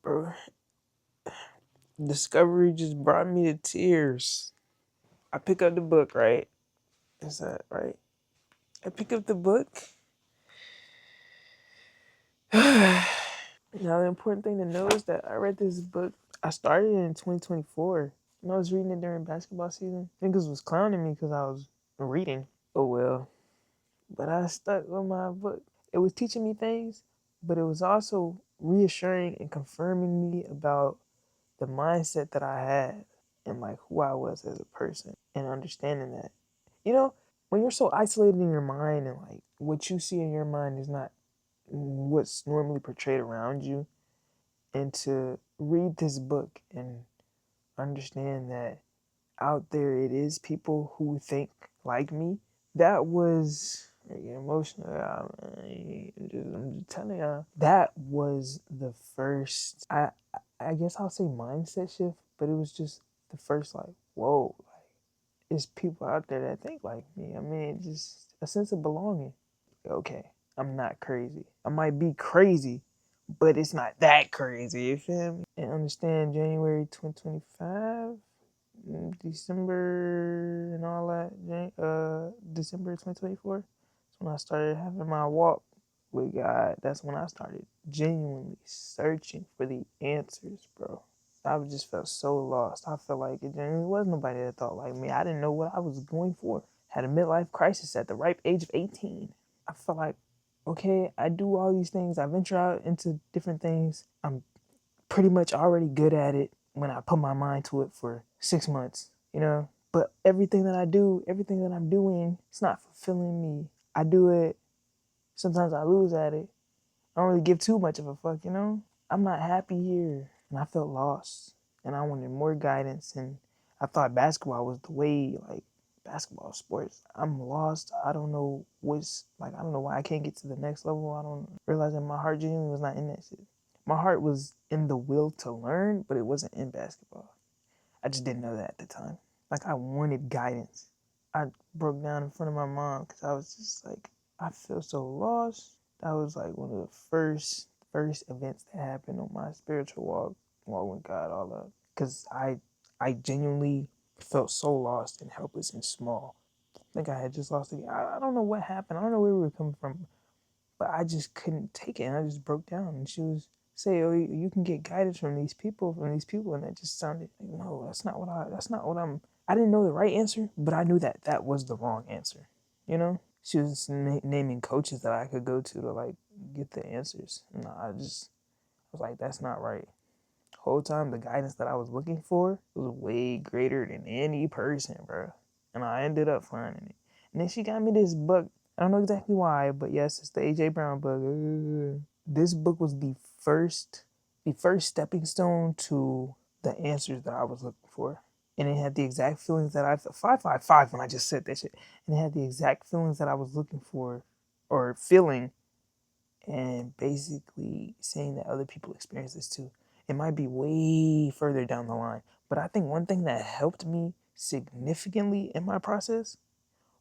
Bro, Discovery just brought me to tears. I pick up the book, right? Is that right? I pick up the book. Now, the important thing to know is that I read this book. I started it in 2024. And I was reading it during basketball season. Niggas was clowning me because I was reading. Oh well. But I stuck with my book. It was teaching me things, but it was also reassuring and confirming me about the mindset that I had and like who I was as a person and understanding that. You know, when you're so isolated in your mind and like what you see in your mind is not what's normally portrayed around you, and to read this book and understand that out there it is people who think like me, that was emotional. I'm just telling y'all, that was the first. I guess I'll say mindset shift, but it was just the first like, whoa, like it's people out there that think like me. I mean, just a sense of belonging. Okay, I'm not crazy. I might be crazy, but it's not that crazy. You feel me? And understand January 2025. December and all that, December 2024. That's when I started having my walk with God. That's when I started genuinely searching for the answers, bro. I just felt so lost. I felt like it was nobody that thought like me. I didn't know what I was going for. Had a midlife crisis at the ripe age of 18. I felt like, okay, I do all these things. I venture out into different things. I'm pretty much already good at it when I put my mind to it for 6 months, you know? But everything that I do, everything that I'm doing, it's not fulfilling me. I do it. Sometimes I lose at it. I don't really give too much of a fuck, you know? I'm not happy here. And I felt lost. And I wanted more guidance. And I thought basketball was the way, like, basketball sports. I'm lost. I don't know I don't know why I can't get to the next level. I don't realize that my heart genuinely was not in that shit. My heart was in the will to learn, but it wasn't in basketball. I just didn't know that at the time. Like, I wanted guidance. I broke down in front of my mom because I was just like, I feel so lost. That was like one of the first events that happened on my spiritual walk with God, all that. Because I genuinely felt so lost and helpless and small. I think I had just lost it. I don't know what happened. I don't know where we were coming from, but I just couldn't take it, and I just broke down. And she was say, "Oh, you can get guidance from these people, and that just sounded like, no, that's not what I'm. I didn't know the right answer, but I knew that that was the wrong answer. You know, she was naming coaches that I could go to like get the answers, and I was like, that's not right. The whole time, the guidance that I was looking for was way greater than any person, bro. And I ended up finding it. And then she got me this book. I don't know exactly why, but yes, it's the AJ Brown book. This book was the first stepping stone to the answers that I was looking for. And it had the exact feelings that I felt 555 when I just said that shit. And it had the exact feelings that I was looking for or feeling, and basically saying that other people experience this too. It might be way further down the line, but I think one thing that helped me significantly in my process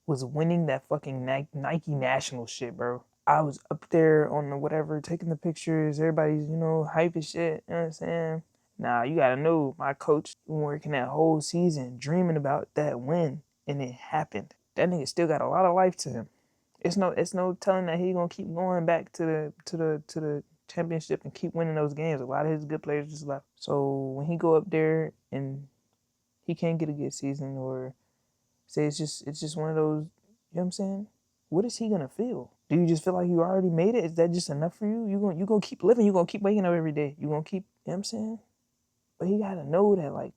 was winning that fucking Nike national shit, bro. I was up there on the whatever, taking the pictures. Everybody's, hype as shit. You know what I'm saying? Now, you gotta know, my coach been working that whole season, dreaming about that win, and it happened. That nigga still got a lot of life to him. It's no telling that he gonna keep going back to the championship and keep winning those games. A lot of his good players just left. So when he go up there and he can't get a good season, or say it's just one of those, you know what I'm saying? What is he gonna feel? Do you just feel like you already made it? Is that just enough for you? You gonna keep living, you gonna keep waking up every day. You gonna keep, you know what I'm saying? But he gotta know that like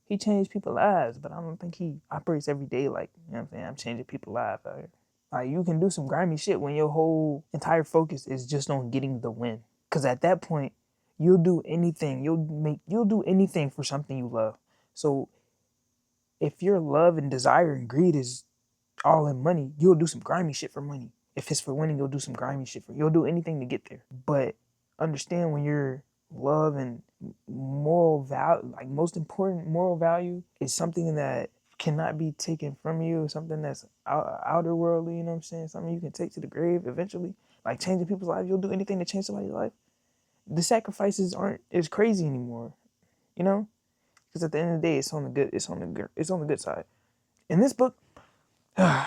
he changed people's lives, but I don't think he operates every day like, you know what I'm saying, I'm changing people's lives out here. Like, you can do some grimy shit when your whole entire focus is just on getting the win. Cause at that point, you'll do anything. You'll do anything for something you love. So if your love and desire and greed is all in money, you'll do some grimy shit for money. If it's for winning, you'll do some grimy shit for. You'll do anything to get there. But understand, when your love and moral value, like most important moral value, is something that cannot be taken from you, something that's outer worldly, you know what I'm saying? Something you can take to the grave eventually, like changing people's lives. You'll do anything to change somebody's life. the sacrifices aren't as crazy anymore, you know? Because at the end of the day, it's on the good side. In this book, I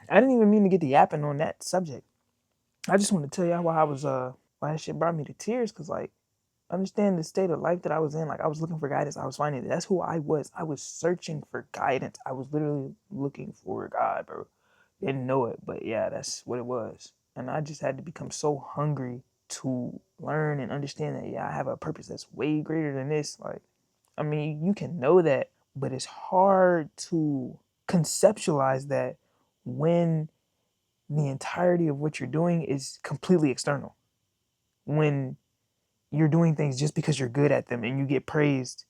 didn't even mean to get the yapping on that subject. I just want to tell y'all why that shit brought me to tears, because like, understand the state of life that I was in. Like, I was looking for guidance. I was finding it. That's who I was. I was searching for guidance. I was literally looking for God, bro. Didn't know it, but yeah, that's what it was. And I just had to become so hungry to learn and understand that, yeah, I have a purpose that's way greater than this. Like, I mean, you can know that, but it's hard to conceptualize that when the entirety of what you're doing is completely external. When you're doing things just because you're good at them and you get praised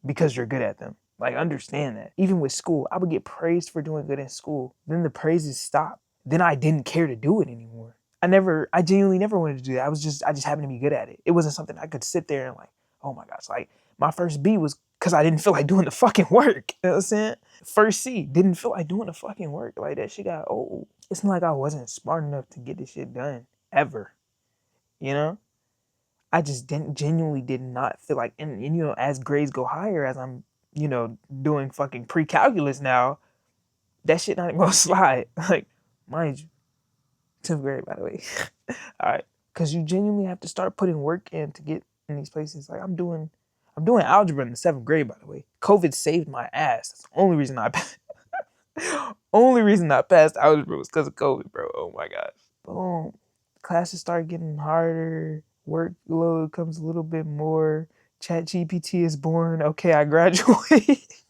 because you're good at them. Like, understand that. Even with school, I would get praised for doing good in school. Then the praises stopped. Then I didn't care to do it anymore. I genuinely never wanted to do that. I just happened to be good at it. It wasn't something I could sit there and like, oh my gosh, like my first B was because I didn't feel like doing the fucking work. You know what I'm saying? First C, didn't feel like doing the fucking work. Like, that shit got old. It's not like I wasn't smart enough to get this shit done ever. You know? I just genuinely did not feel like, and you know, as grades go higher, as I'm, you know, doing fucking pre-calculus now, that shit not gonna slide. Like, mind you, 10th grade, by the way. All right, because you genuinely have to start putting work in to get in these places. Like, I'm doing algebra in the 7th grade, by the way. COVID saved my ass. That's the only reason I only reason I passed algebra was because of COVID, bro. Oh my gosh. Boom. Classes start getting harder. Workload comes a little bit more. ChatGPT is born. Okay, I graduate.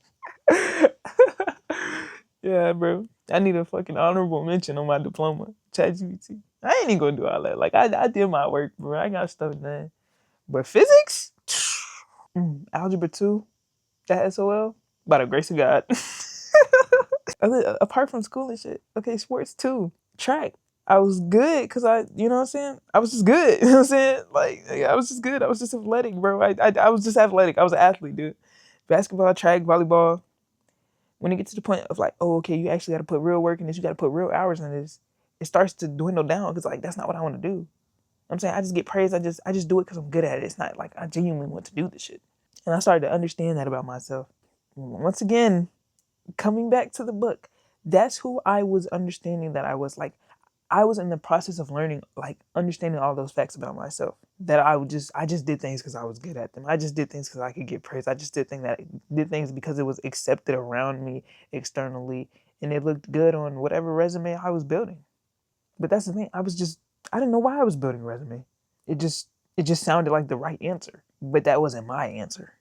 Yeah, bro. I need a fucking honorable mention on my diploma. ChatGPT. I ain't even gonna do all that. Like, I did my work, bro. I got stuff done. But physics? Algebra 2, that SOL, by the grace of God. Apart from school and shit. Okay, sports too. Track. I was good because you know what I'm saying? I was just good. You know what I'm saying? Like, I was just good. I was just athletic, bro. I was just athletic. I was an athlete, dude. Basketball, track, volleyball. When it gets to the point of like, oh, okay, you actually got to put real work in this. You got to put real hours in this. It starts to dwindle down because like, that's not what I want to do. I'm saying I just get praised. I just do it because I'm good at it. It's not like I genuinely want to do this shit. And I started to understand that about myself. Once again, coming back to the book, that's who I was understanding that I was. Like, I was in the process of learning, like understanding all those facts about myself. That I just did things because I was good at them. I just did things because I could get praise. I just did things because it was accepted around me externally, and it looked good on whatever resume I was building. But that's the thing. I didn't know why I was building a resume. It just sounded like the right answer, but that wasn't my answer.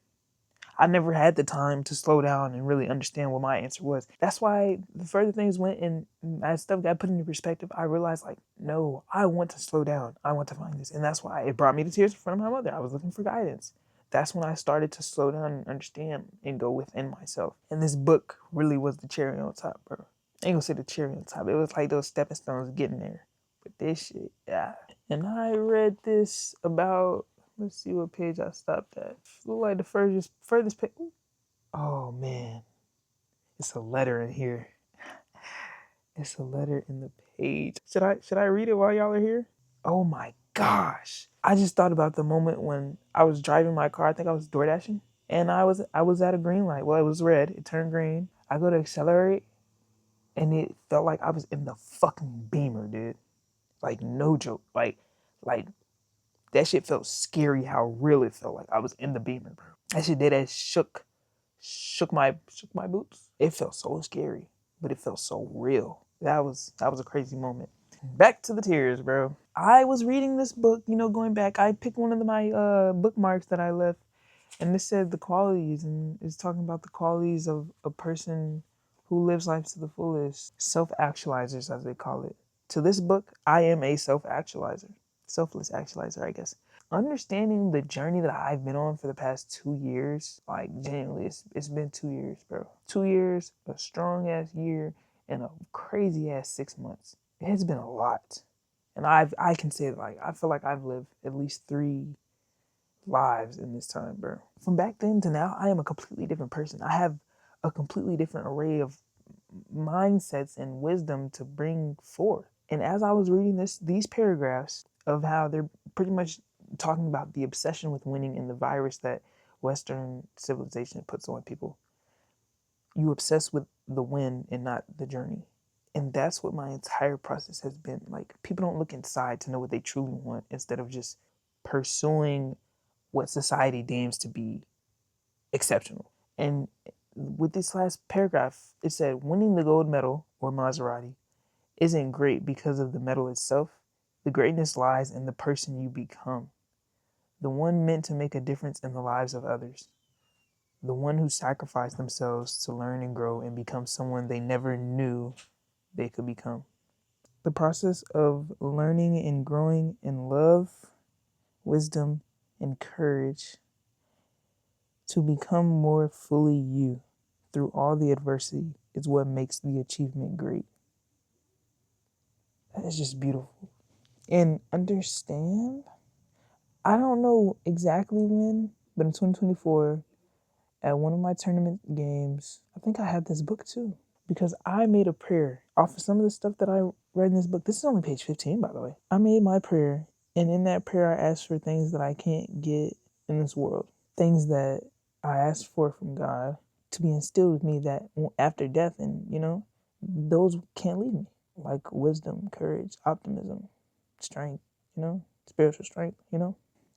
I never had the time to slow down and really understand what my answer was. That's why the further things went and as stuff got put into perspective, I realized like, no, I want to slow down. I want to find this. And that's why it brought me to tears in front of my mother. I was looking for guidance. That's when I started to slow down and understand and go within myself. And this book really was the cherry on top, bro. I ain't gonna say the cherry on top. It was like those stepping stones getting there. But this shit, yeah. And I read this about, let's see what page I stopped at. Look like the furthest page. Oh man, it's a letter in here. It's a letter in the page. Should I read it while y'all are here? Oh my gosh! I just thought about the moment when I was driving my car. I think I was door dashing, and I was at a green light. Well, it was red. It turned green. I go to accelerate, and it felt like I was in the fucking Beamer, dude. Like, no joke. Like that shit felt scary how real it felt. Like I was in the Beamer, bro. That shit did that shook my boots. It felt so scary, but it felt so real. That was a crazy moment. Back to the tears, bro. I was reading this book, you know, going back. I picked one of my bookmarks that I left, and it said the qualities, and it's talking about the qualities of a person who lives life to the fullest. Self-actualizers, as they call it. To this book, I am a self-actualizer. Selfless actualizer, I guess. Understanding the journey that I've been on for the past 2 years, like genuinely, it's been 2 years, bro. 2 years, a strong ass year, and a crazy ass 6 months. It has been a lot. And I can say, like, I feel like I've lived at least 3 lives in this time, bro. From back then to now, I am a completely different person. I have a completely different array of mindsets and wisdom to bring forth. And as I was reading these paragraphs of how they're pretty much talking about the obsession with winning and the virus that Western civilization puts on people. You obsess with the win and not the journey. And that's what my entire process has been. Like, people don't look inside to know what they truly want instead of just pursuing what society deems to be exceptional. And with this last paragraph, it said winning the gold medal or Maserati isn't great because of the medal itself. The greatness lies in the person you become, the one meant to make a difference in the lives of others, the one who sacrificed themselves to learn and grow and become someone they never knew they could become. The process of learning and growing in love, wisdom, and courage to become more fully you through all the adversity is what makes the achievement great. That is just beautiful. And understand, I don't know exactly when, but in 2024, at one of my tournament games, I think I had this book too, because I made a prayer off of some of the stuff that I read in this book. This is only page 15, by the way. I made my prayer, and in that prayer, I asked for things that I can't get in this world, things that I asked for from God to be instilled with me that after death, and those can't leave me, like wisdom, courage, optimism, strength, spiritual strength.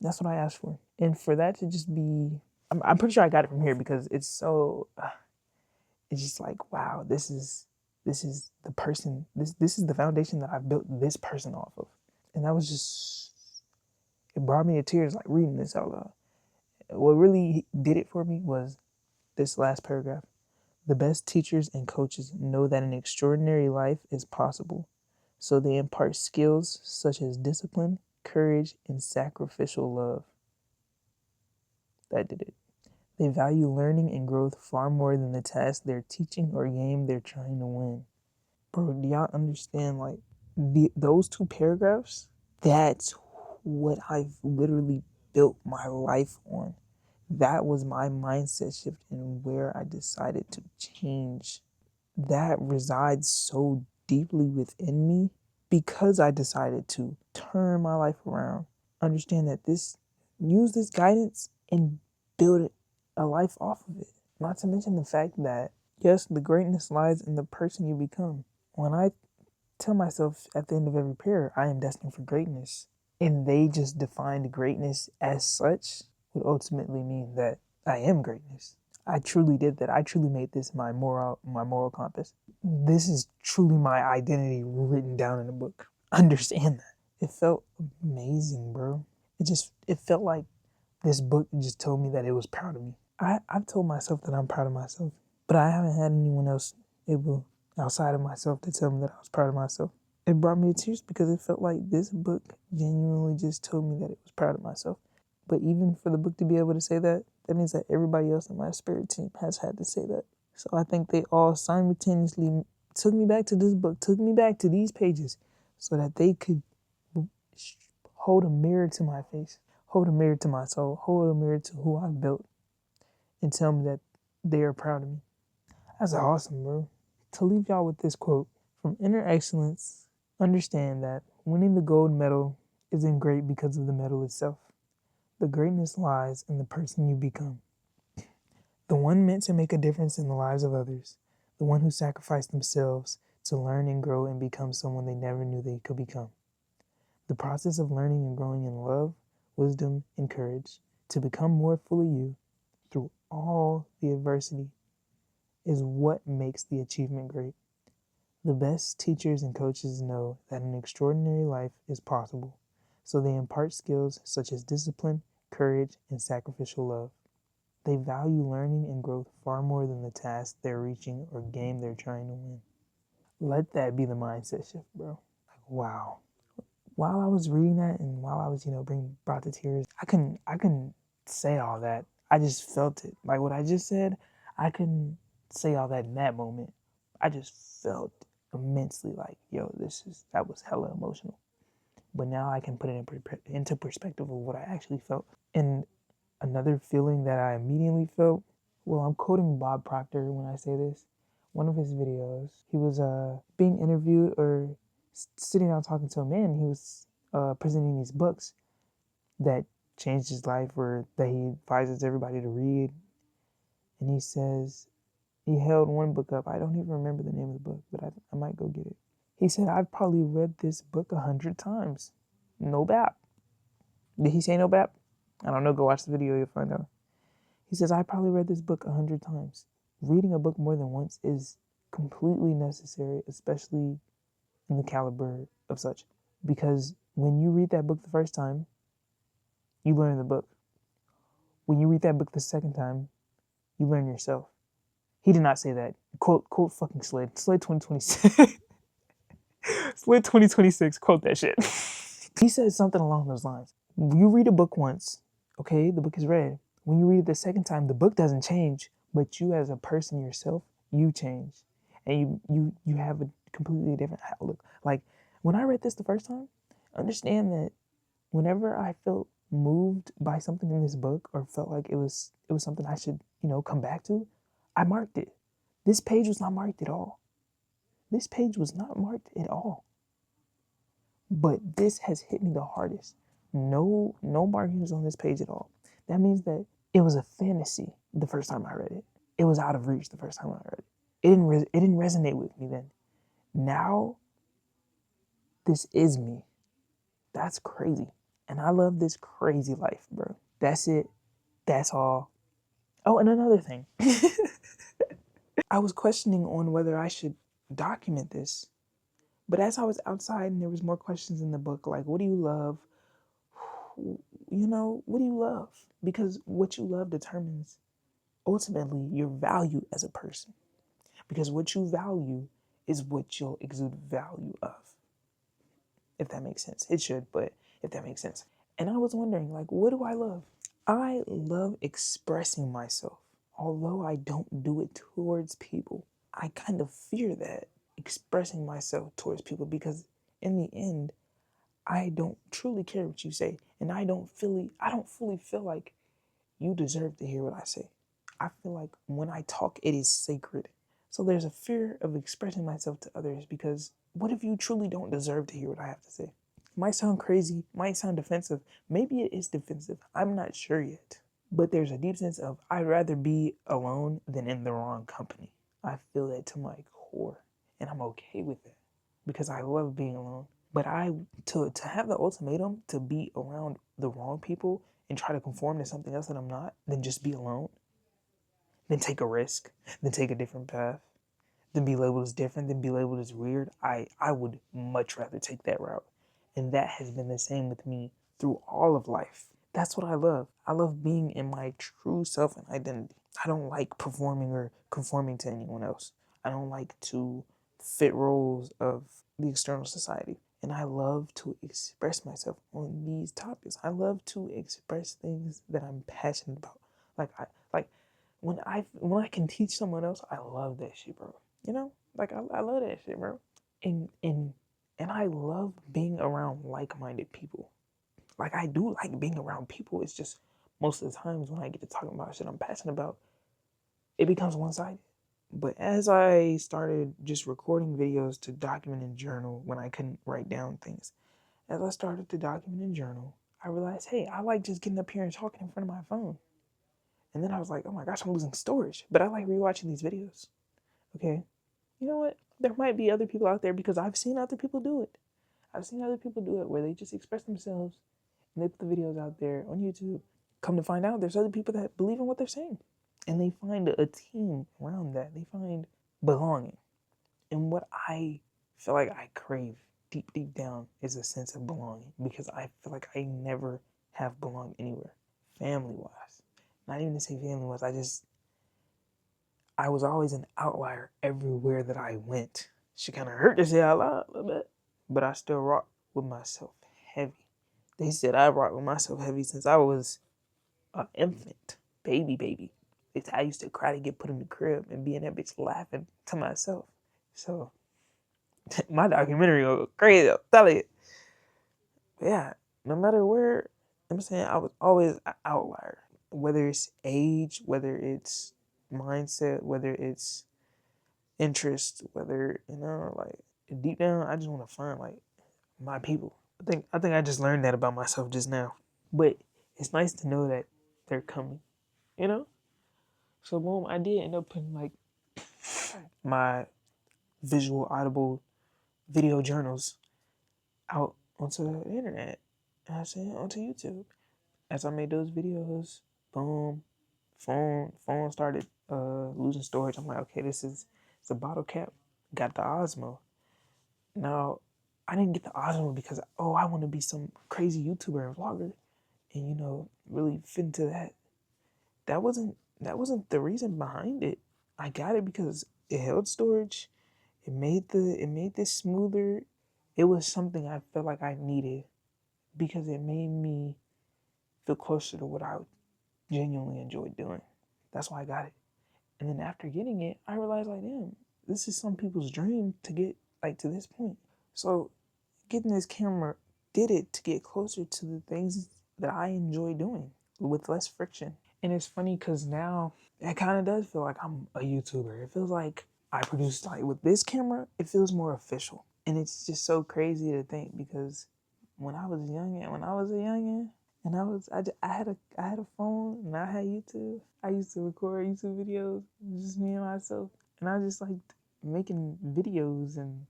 That's what I asked for. And for that to just be, I'm pretty sure I got it from here because it's so, it's just like, wow, this is the person, this is the foundation that I've built this person off of. And that was just, it brought me to tears like reading this out loud. What really did it for me was this last paragraph. The best teachers and coaches know that an extraordinary life is possible, so they impart skills such as discipline, courage, and sacrificial love. That did it. They value learning and growth far more than the task they're teaching or game they're trying to win. Bro, do y'all understand, like, those two paragraphs? That's what I've literally built my life on. That was my mindset shift and where I decided to change. That resides so deeply within me because I decided to turn my life around. Understand that use this guidance and build a life off of it. Not to mention the fact that, yes, the greatness lies in the person you become. When I tell myself at the end of every prayer, I am destined for greatness, and they just defined greatness as such, would ultimately mean that I am greatness. I truly did that. I truly made this my moral compass. This is truly my identity written down in a book. Understand that. It felt amazing, bro. It felt like this book just told me that it was proud of me. I've told myself that I'm proud of myself, but I haven't had anyone else able outside of myself to tell me that I was proud of myself. It brought me to tears because it felt like this book genuinely just told me that it was proud of myself. But even for the book to be able to say that, that means that everybody else in my spirit team has had to say that. So I think they all simultaneously took me back to this book, took me back to these pages, so that they could hold a mirror to my face, hold a mirror to my soul, hold a mirror to who I've built, and tell me that they are proud of me. That's awesome, bro. To leave y'all with this quote, from inner excellence, understand that winning the gold medal isn't great because of the medal itself. The greatness lies in the person you become, the one meant to make a difference in the lives of others, the one who sacrificed themselves to learn and grow and become someone they never knew they could become. The process of learning and growing in love, wisdom, and courage to become more fully you through all the adversity is what makes the achievement great. The best teachers and coaches know that an extraordinary life is possible, so they impart skills such as discipline, courage, and sacrificial love. They value learning and growth far more than the task they're reaching or game they're trying to win. Let that be the mindset shift, bro. Like, wow. While I was reading that and while I was, being brought to tears, I couldn't say all that. I just felt it. Like what I just said, I couldn't say all that in that moment. I just felt immensely like, yo, that was hella emotional. But now I can put it into perspective of what I actually felt. And another feeling that I immediately felt, well, I'm quoting Bob Proctor when I say this. One of his videos, he was being interviewed or sitting down talking to a man. He was presenting these books, that changed his life, or that he advises everybody to read. And he says, he held one book up. I don't even remember the name of the book, but I might go get it. He said, I've probably read this book 100 times. No bap. Did he say no bap? I don't know. Go watch the video. You'll find out. He says, I probably read this book 100 times. Reading a book more than once is completely necessary, especially in the caliber of such. Because when you read that book the first time, you learn the book. When you read that book the second time, you learn yourself. He did not say that. Quote fucking Slid. Slid 2026. Slid 2026. Quote that shit. He said something along those lines. You read a book once, okay, the book is read. When you read it the second time, the book doesn't change, but you as a person yourself, you change. And you have a completely different outlook. Like, when I read this the first time, understand that whenever I felt moved by something in this book, or felt like it was something I should, come back to, I marked it. This page was not marked at all. This page was not marked at all. But this has hit me the hardest. No markings on this page at all. That means that it was a fantasy the first time I read it. It was out of reach the first time I read it. It didn't resonate with me then. Now, this is me. That's crazy. And I love this crazy life, bro. That's it. That's all. Oh, and another thing. I was questioning on whether I should document this. But as I was outside and there was more questions in the book, like, what do you love? What do you love? Because what you love determines ultimately your value as a person. Because what you value is what you'll exude value of. If that makes sense. It should, but if that makes sense. And I was wondering, like, what do I love? I love expressing myself. Although I don't do it towards people, I kind of fear that, expressing myself towards people, because in the end, I don't truly care what you say, and I don't fully feel like you deserve to hear what I say. I feel like when I talk, it is sacred. So there's a fear of expressing myself to others, because what if you truly don't deserve to hear what I have to say? Might sound crazy, might sound defensive. Maybe it is defensive. I'm not sure yet. But there's a deep sense of, I'd rather be alone than in the wrong company. I feel that to my core, and I'm okay with it because I love being alone. But to have the ultimatum to be around the wrong people and try to conform to something else that I'm not, then just be alone, then take a risk, then take a different path, then be labeled as different, then be labeled as weird. I would much rather take that route. And that has been the same with me through all of life. That's what I love. I love being in my true self and identity. I don't like performing or conforming to anyone else. I don't like to fit roles of the external society. And I love to express myself on these topics. I love to express things that I'm passionate about. Like when I can teach someone else, I love that shit, bro. I love that shit, bro. And I love being around like-minded people. Like, I do like being around people. It's just most of the times when I get to talking about shit I'm passionate about, it becomes one-sided. But as I started just recording videos to document and journal when I couldn't write down things, as I started to document and journal, I realized, hey, I like just getting up here and talking in front of my phone. And then I was like, oh my gosh, I'm losing storage. But I like rewatching these videos. Okay, you know what? There might be other people out there, because I've seen other people do it. I've seen other people do it where they just express themselves and they put the videos out there on YouTube. Come to find out, there's other people that believe in what they're saying. And they find a team around that. They find belonging. And what I feel like I crave deep down is a sense of belonging, because I feel like I never have belonged anywhere, family-wise. Not even to say family-wise, I was always an outlier everywhere that I went. She kind of hurt to say out loud a little bit, but I still rock with myself heavy. They said I rock with myself heavy since I was an infant, baby. I used to cry to get put in the crib and be in that bitch laughing to myself. So my documentary go crazy, I'll tell you. But yeah, no matter where, I'm saying, I was always an outlier. Whether it's age, whether it's mindset, whether it's interest, whether, like, deep down, I just want to find, like, my people. I think I just learned that about myself just now. But it's nice to know that they're coming, you know? So boom, I did end up putting like my visual, audible video journals out onto the internet. And I said onto YouTube. As I made those videos, boom, phone started losing storage. I'm like, okay, this is it's a bottle cap. Got the Osmo. Now, I didn't get the Osmo because I want to be some crazy YouTuber and vlogger, and really fit into that. That wasn't the reason behind it. I got it because it held storage. It made this smoother. It was something I felt like I needed because it made me feel closer to what I genuinely enjoyed doing. That's why I got it. And then after getting it, I realized like, damn, this is some people's dream to get like to this point. So getting this camera did it to get closer to the things that I enjoy doing with less friction. And it's funny because now it kind of does feel like I'm a YouTuber. It feels like I produce like with this camera, it feels more official. And it's just so crazy to think because when I was a youngin, and I had a phone and I had YouTube. I used to record YouTube videos, just me and myself, and I just liked making videos and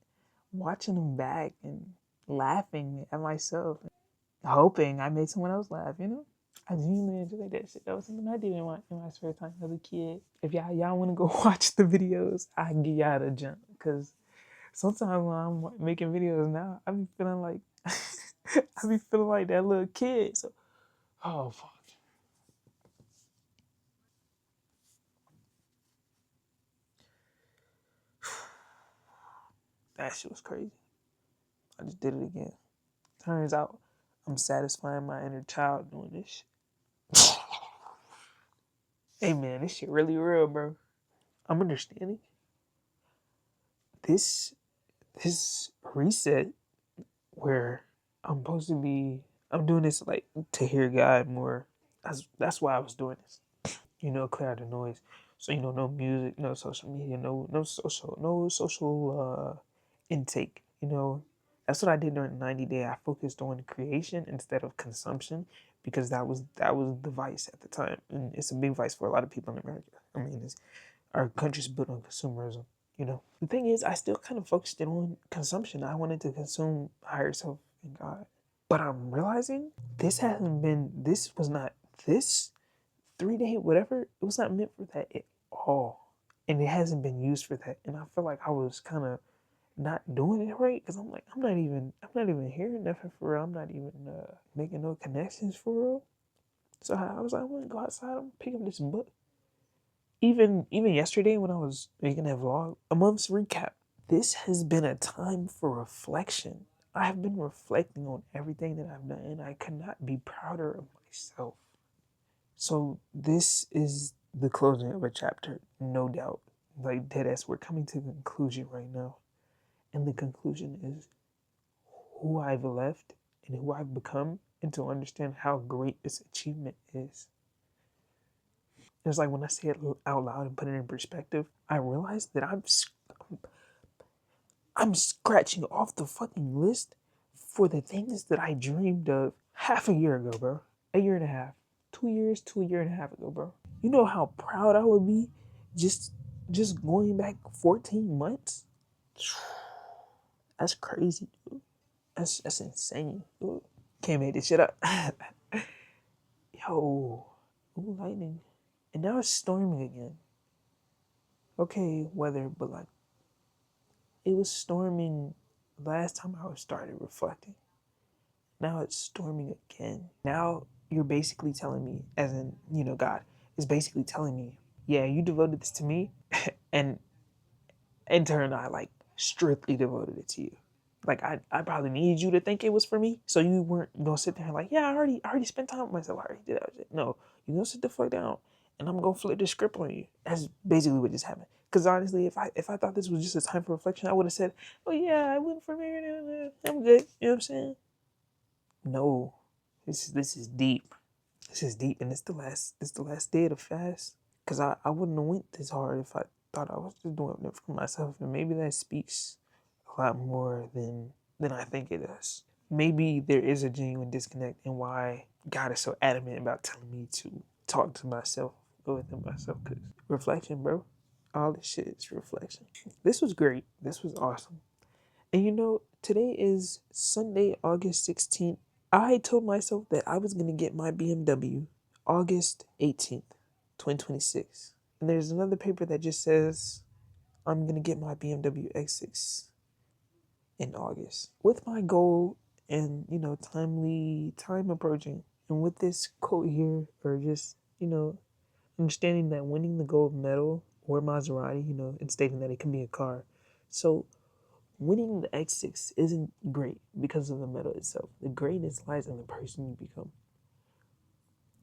watching them back and laughing at myself, hoping I made someone else laugh. I genuinely enjoyed that shit. That was something I did in my spare time as a kid. If y'all want to go watch the videos, I can give y'all the jump because sometimes when I'm making videos now, I be feeling like I be feeling like that little kid. So, oh fuck, that shit was crazy. I just did it again. Turns out I'm satisfying my inner child doing this shit. Hey man, this shit really real, bro. I'm understanding this this reset where I'm supposed to be. I'm doing this like to hear God more. That's why I was doing this. Clear out the noise. So no music, no social media, no social intake. That's what I did during the 90 day. I focused on creation instead of consumption because that was the vice at the time, and it's a big vice for a lot of people in America. I mean, our country's built on consumerism. The thing is, I still kind of focused in on consumption. I wanted to consume higher self and God, but I'm realizing this was not this 3 day whatever. It was not meant for that at all, and it hasn't been used for that. And I feel like I was kind of not doing it right because I'm like I'm not even hearing nothing for real. I'm not even making no connections for real. So I was like, I'm gonna go outside. I'm gonna pick up this book. Even yesterday when I was making that vlog, a month's recap. This has been a time for reflection. I have been reflecting on everything that I've done, and I could not be prouder of myself. So this is the closing of a chapter, no doubt. Like deadass, we're coming to the conclusion right now. And the conclusion is who I've left and who I've become, and to understand how great this achievement is. It's like when I say it out loud and put it in perspective, I realize that I'm scratching off the fucking list for the things that I dreamed of half a year ago, bro. A year and a half. 2 years to a year and a half ago, bro. You know how proud I would be just just going back 14 months? That's crazy, dude. That's insane, dude. Can't make this shit up. Yo. Ooh, lightning. And now it's storming again. Okay, weather, but like it was storming last time I started reflecting. Now it's storming again. Now you're basically telling me, as in, God is basically telling me, yeah, you devoted this to me, and in turn, I like strictly devoted it to you. Like I probably needed you to think it was for me, so you weren't gonna sit there and like, yeah, I already spent time with myself. I already did that shit. No, you gonna sit the fuck down, and I'm gonna flip the script on you. That's basically what just happened. Because honestly, if I thought this was just a time for reflection, I would have said, oh yeah, I went for married. I'm good. You know what I'm saying? No, this is deep. This is deep, and it's the last day of the fast. Cause I wouldn't have went this hard if I thought I was just doing it for myself, and maybe that speaks a lot more than I think it does. Maybe there is a genuine disconnect in why God is so adamant about telling me to talk to myself, go within myself, because reflection, bro. All this shit is reflection. This was great. This was awesome. And you know, today is Sunday, August 16th. I told myself that I was going to get my BMW August 18th, 2026. And there's another paper that just says I'm going to get my BMW X6 in August. With my goal and, you know, time approaching, and with this quote here, or just, you know, understanding that winning the gold medal or Maserati, you know, and stating that it can be a car. So winning the X6 isn't great because of the medal itself. The greatness lies in the person you become.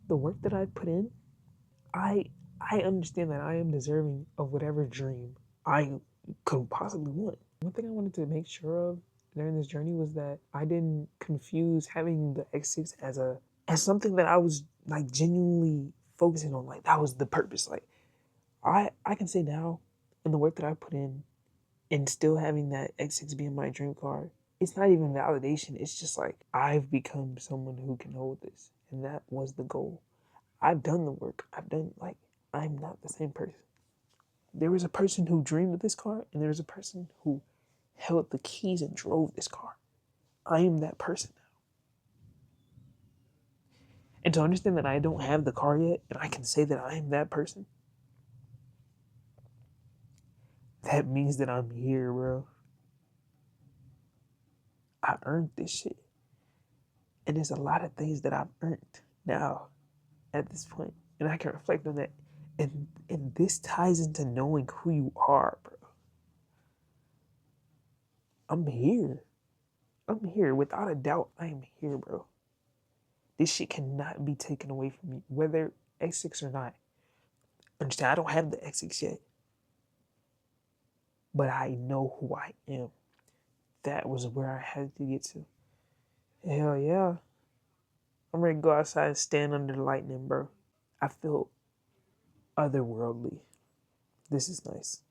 The work that I put in, I I understand that I am deserving of whatever dream I could possibly want. One thing I wanted to make sure of during this journey was that I didn't confuse having the X6 as something that I was like genuinely focusing on. Like that was the purpose. Like I can say now in the work that I put in and still having that X6 being my dream car, it's not even validation. It's just like I've become someone who can hold this. And that was the goal. I've done the work. I'm not the same person. There was a person who dreamed of this car, and there was a person who held the keys and drove this car. I am that person now. And to understand that I don't have the car yet, and I can say that I am that person, that means that I'm here, bro. I earned this shit. And there's a lot of things that I've earned now at this point. And I can reflect on that. And this ties into knowing who you are, bro. I'm here. I'm here. Without a doubt, I am here, bro. This shit cannot be taken away from me, whether X6 or not. Understand, I don't have the X6 yet. But I know who I am. That was where I had to get to. Hell yeah. I'm ready to go outside and stand under the lightning, bro. I feel otherworldly. This is nice.